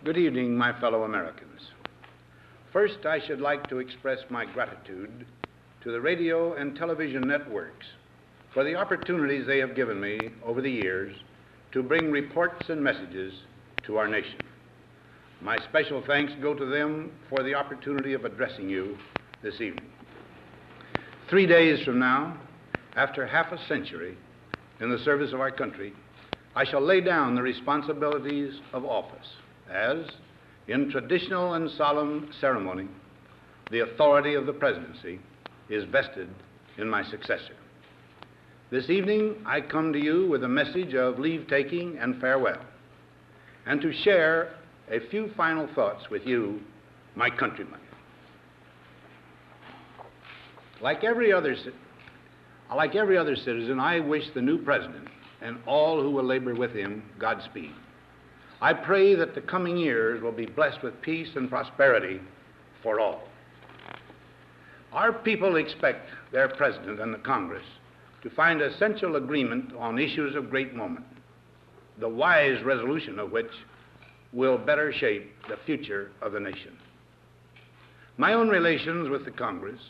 Good evening, my fellow Americans. First, I should like to express my gratitude to the radio and television networks for the opportunities they have given me over the years to bring reports and messages to our nation. My special thanks go to them for the opportunity of addressing you this evening. 3 days from now, after half a century in the service of our country, I shall lay down the responsibilities of office as, in traditional and solemn ceremony, the authority of the presidency is vested in my successor. This evening, I come to you with a message of leave-taking and farewell, and to share a few final thoughts with you, my countrymen. Like every other citizen, I wish the new president and all who will labor with him Godspeed. I pray that the coming years will be blessed with peace and prosperity for all. Our people expect their president and the Congress to find essential agreement on issues of great moment, the wise resolution of which will better shape the future of the nation. My own relations with the Congress,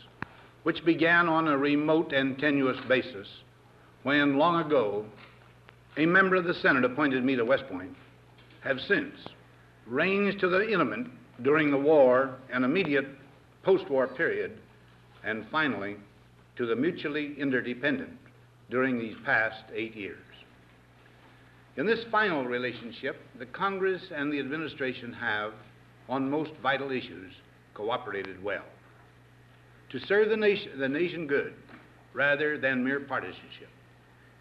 which began on a remote and tenuous basis when, long ago, a member of the Senate appointed me to West Point, have since ranged to the intimate during the war and immediate post-war period, and finally to the mutually interdependent during these past 8 years. In this final relationship, the Congress and the administration have, on most vital issues, cooperated well to serve the nation good rather than mere partisanship,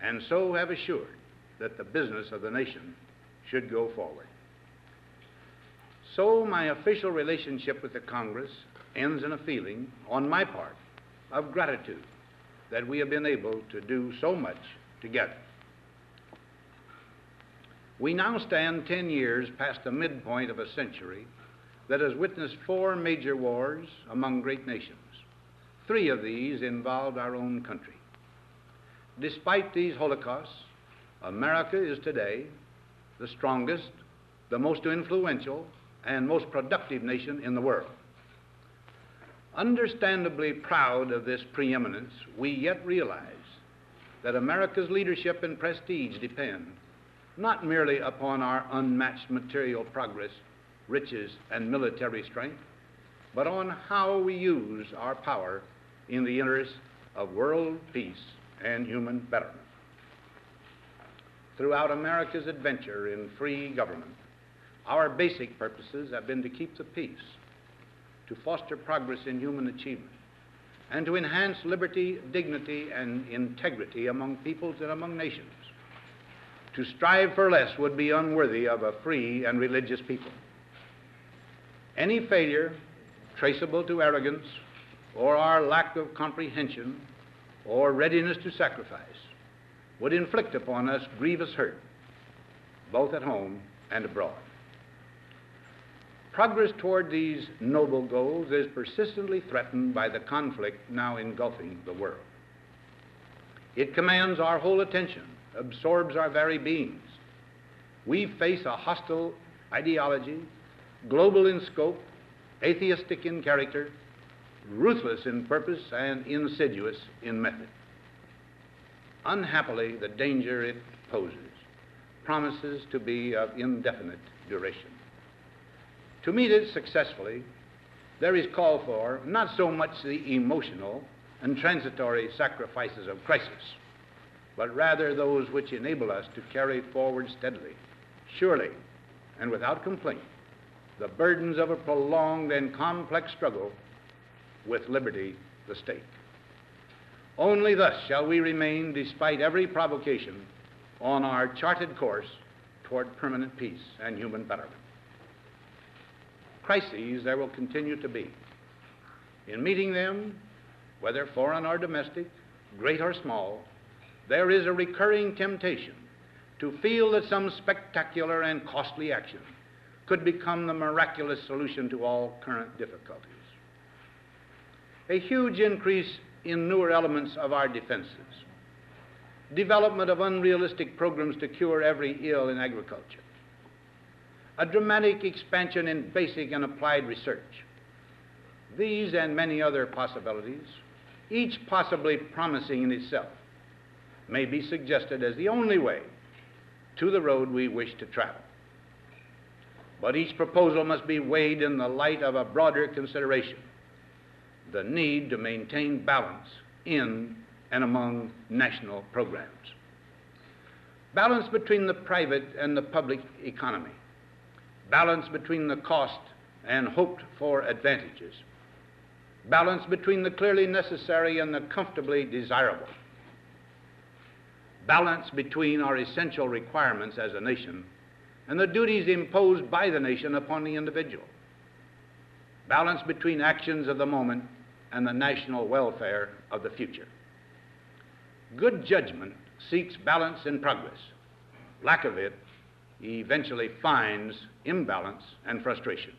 and so have assured that the business of the nation should go forward. So my official relationship with the Congress ends in a feeling, on my part, of gratitude that we have been able to do so much together. We now stand 10 years past the midpoint of a century that has witnessed 4 major wars among great nations. 3 of these involved our own country. Despite these holocausts, America is today the strongest, the most influential, and most productive nation in the world. Understandably proud of this preeminence, we yet realize that America's leadership and prestige depend not merely upon our unmatched material progress, riches, and military strength, but on how we use our power in the interest of world peace and human betterment. Throughout America's adventure in free government, our basic purposes have been to keep the peace, to foster progress in human achievement, and to enhance liberty, dignity, and integrity among peoples and among nations. To strive for less would be unworthy of a free and religious people. Any failure traceable to arrogance or our lack of comprehension or readiness to sacrifice would inflict upon us grievous hurt, both at home and abroad. Progress toward these noble goals is persistently threatened by the conflict now engulfing the world. It commands our whole attention, absorbs our very beings. We face a hostile ideology, global in scope, atheistic in character, ruthless in purpose, and insidious in method. Unhappily, the danger it poses promises to be of indefinite duration. To meet it successfully, there is call for not so much the emotional and transitory sacrifices of crisis, but rather those which enable us to carry forward steadily, surely, and without complaint, the burdens of a prolonged and complex struggle with liberty, the stake. Only thus shall we remain, despite every provocation, on our charted course toward permanent peace and human betterment. Crises there will continue to be. In meeting them, whether foreign or domestic, great or small, there is a recurring temptation to feel that some spectacular and costly action could become the miraculous solution to all current difficulties. A huge increase in newer elements of our defenses, development of unrealistic programs to cure every ill in agriculture, a dramatic expansion in basic and applied research. These and many other possibilities, each possibly promising in itself, may be suggested as the only way to the road we wish to travel. But each proposal must be weighed in the light of a broader consideration: the need to maintain balance in and among national programs. Balance between the private and the public economy. Balance between the cost and hoped for advantages. Balance between the clearly necessary and the comfortably desirable. Balance between our essential requirements as a nation and the duties imposed by the nation upon the individual. Balance between actions of the moment and the national welfare of the future. Good judgment seeks balance in progress. Lack of it eventually finds imbalance and frustration.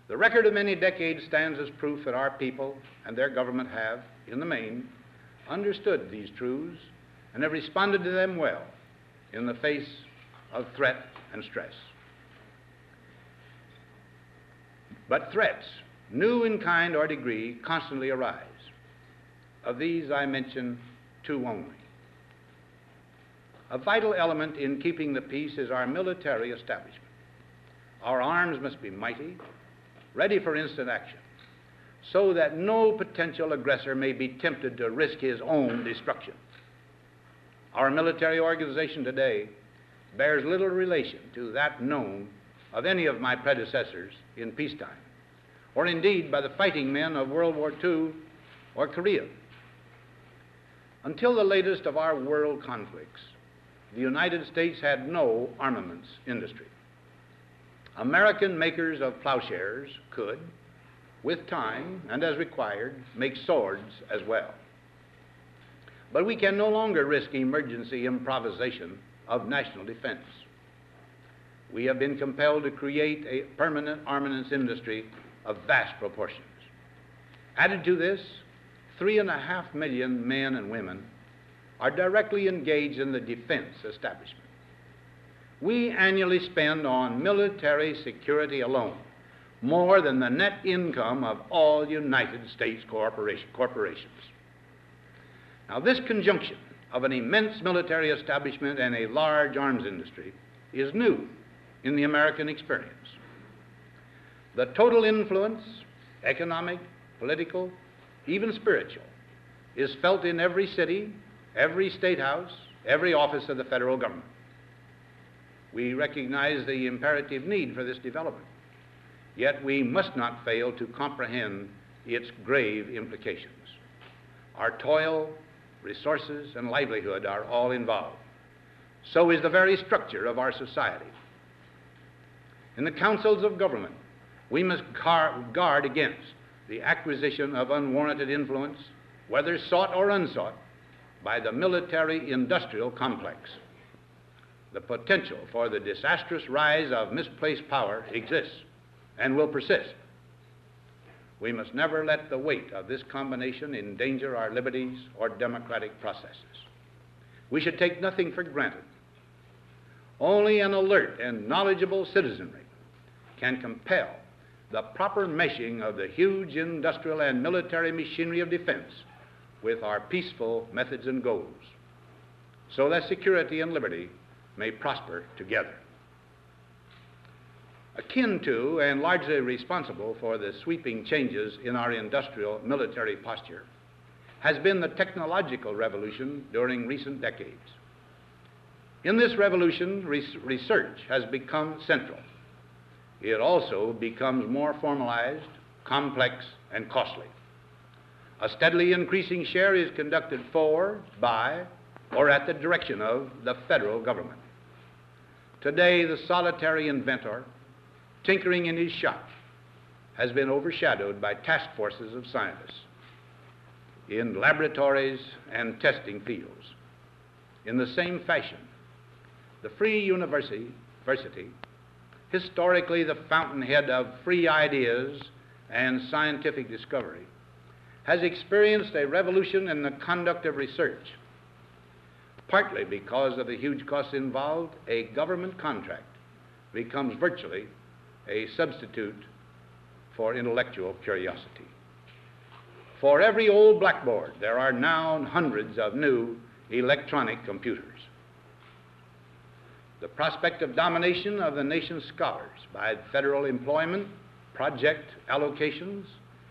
The record of many decades stands as proof that our people and their government have, in the main, understood these truths and have responded to them well in the face of threat and stress. But threats, new in kind or degree, constantly arise. Of these I mention two only. A vital element in keeping the peace is our military establishment. Our arms must be mighty, ready for instant action, so that no potential aggressor may be tempted to risk his own destruction. Our military organization today bears little relation to that known of any of my predecessors in peacetime, or indeed by the fighting men of World War II or Korea. Until the latest of our world conflicts, the United States had no armaments industry. American makers of plowshares could, with time and as required, make swords as well. But we can no longer risk emergency improvisation of national defense. We have been compelled to create a permanent armaments industry of vast proportions. Added to this, 3.5 million men and women are directly engaged in the defense establishment. We annually spend on military security alone more than the net income of all United States corporations. Now, this conjunction of an immense military establishment and a large arms industry is new in the American experience. The total influence, economic, political, even spiritual, is felt in every city, every state house, every office of the federal government. We recognize the imperative need for this development, yet we must not fail to comprehend its grave implications. Our toil, resources, and livelihood are all involved. So is the very structure of our society. In the councils of government, we must guard against the acquisition of unwarranted influence, whether sought or unsought, by the military-industrial complex. The potential for the disastrous rise of misplaced power exists and will persist. We must never let the weight of this combination endanger our liberties or democratic processes. We should take nothing for granted. Only an alert and knowledgeable citizenry can compel the proper meshing of the huge industrial and military machinery of defense with our peaceful methods and goals, so that security and liberty may prosper together. Akin to and largely responsible for the sweeping changes in our industrial military posture has been the technological revolution during recent decades. In this revolution, research has become central. It also becomes more formalized, complex, and costly. A steadily increasing share is conducted for, by, or at the direction of the federal government. Today, the solitary inventor, tinkering in his shop, has been overshadowed by task forces of scientists in laboratories and testing fields. In the same fashion, the free university, historically the fountainhead of free ideas and scientific discovery, has experienced a revolution in the conduct of research. Partly because of the huge costs involved, a government contract becomes virtually a substitute for intellectual curiosity. For every old blackboard, there are now hundreds of new electronic computers. The prospect of domination of the nation's scholars by federal employment, project allocations,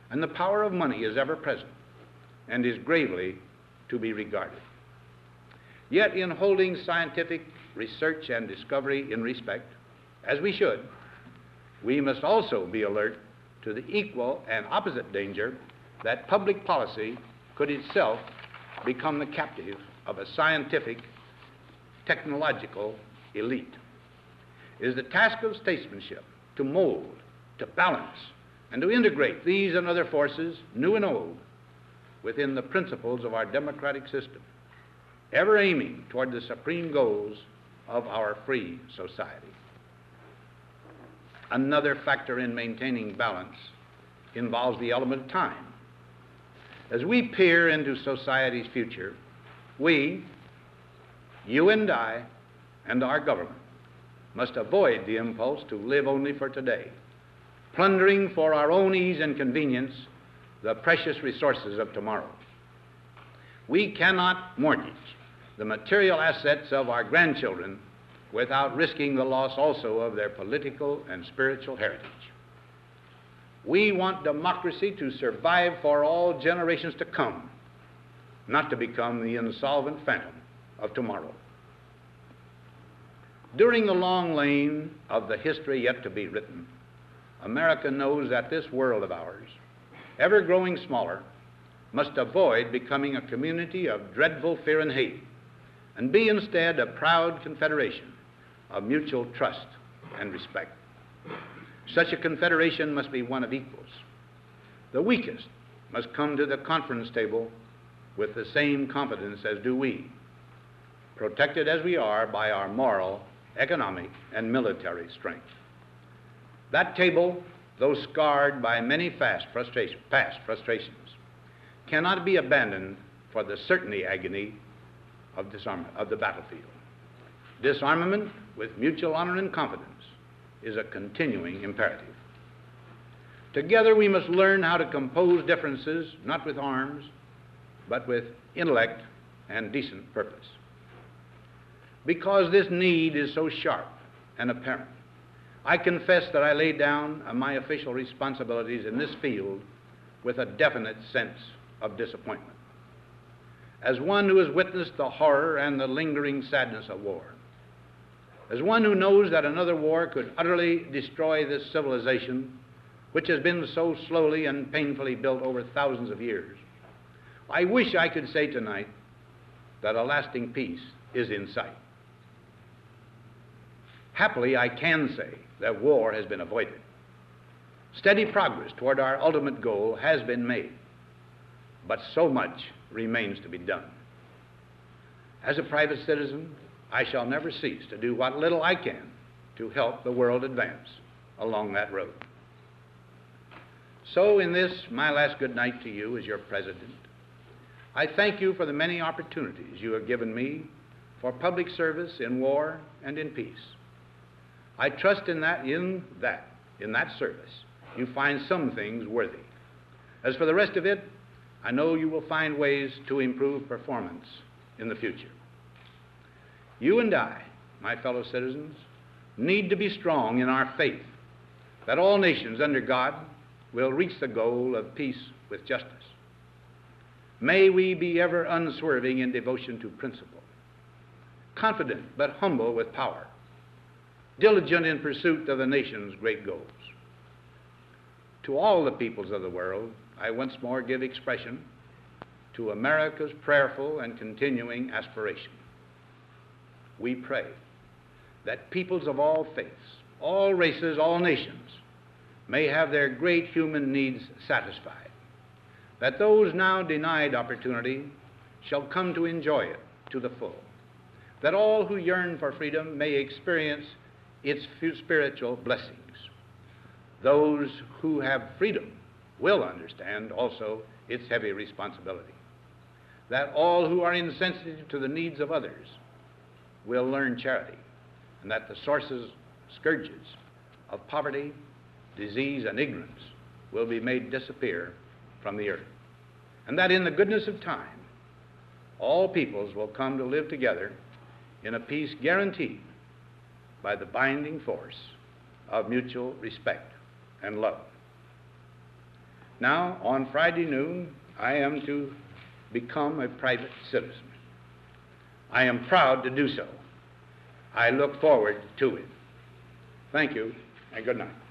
and the power of money is ever present and is gravely to be regarded. Yet in holding scientific research and discovery in respect, as we should, we must also be alert to the equal and opposite danger that public policy could itself become the captive of a scientific, technological elite. It is the task of statesmanship to mold, to balance, and to integrate these and other forces, new and old, within the principles of our democratic system, ever aiming toward the supreme goals of our free society. Another factor in maintaining balance involves the element of time. As we peer into society's future, we, you and I, and our government must avoid the impulse to live only for today, plundering for our own ease and convenience the precious resources of tomorrow. We cannot mortgage the material assets of our grandchildren without risking the loss also of their political and spiritual heritage. We want democracy to survive for all generations to come, not to become the insolvent phantom of tomorrow. During the long lane of the history yet to be written, America knows that this world of ours, ever growing smaller, must avoid becoming a community of dreadful fear and hate, and be instead a proud confederation of mutual trust and respect. Such a confederation must be one of equals. The weakest must come to the conference table with the same confidence as do we, protected as we are by our moral, economic, and military strength. That table, though scarred by many past frustrations, cannot be abandoned for the certainty agony of disarmament, of the battlefield. Disarmament with mutual honor and confidence is a continuing imperative. Together we must learn how to compose differences, not with arms, but with intellect and decent purpose. Because this need is so sharp and apparent, I confess that I lay down my official responsibilities in this field with a definite sense of disappointment. As one who has witnessed the horror and the lingering sadness of war, as one who knows that another war could utterly destroy this civilization, which has been so slowly and painfully built over thousands of years, I wish I could say tonight that a lasting peace is in sight. Happily, I can say that war has been avoided. Steady progress toward our ultimate goal has been made, but so much remains to be done. As a private citizen, I shall never cease to do what little I can to help the world advance along that road. So in this, my last good night to you as your president, I thank you for the many opportunities you have given me for public service in war and in peace. I trust in that service, you find some things worthy. As for the rest of it, I know you will find ways to improve performance in the future. You and I, my fellow citizens, need to be strong in our faith that all nations under God will reach the goal of peace with justice. May we be ever unswerving in devotion to principle, confident but humble with power, diligent in pursuit of the nation's great goals. To all the peoples of the world, I once more give expression to America's prayerful and continuing aspiration. We pray that peoples of all faiths, all races, all nations may have their great human needs satisfied, that those now denied opportunity shall come to enjoy it to the full, that all who yearn for freedom may experience its spiritual blessings. Those who have freedom will understand also its heavy responsibility, that all who are insensitive to the needs of others will learn charity, and that the scourges of poverty, disease, and ignorance will be made disappear from the earth, and that in the goodness of time, all peoples will come to live together in a peace guaranteed by the binding force of mutual respect and love. Now, on Friday noon, I am to become a private citizen. I am proud to do so. I look forward to it. Thank you, and good night.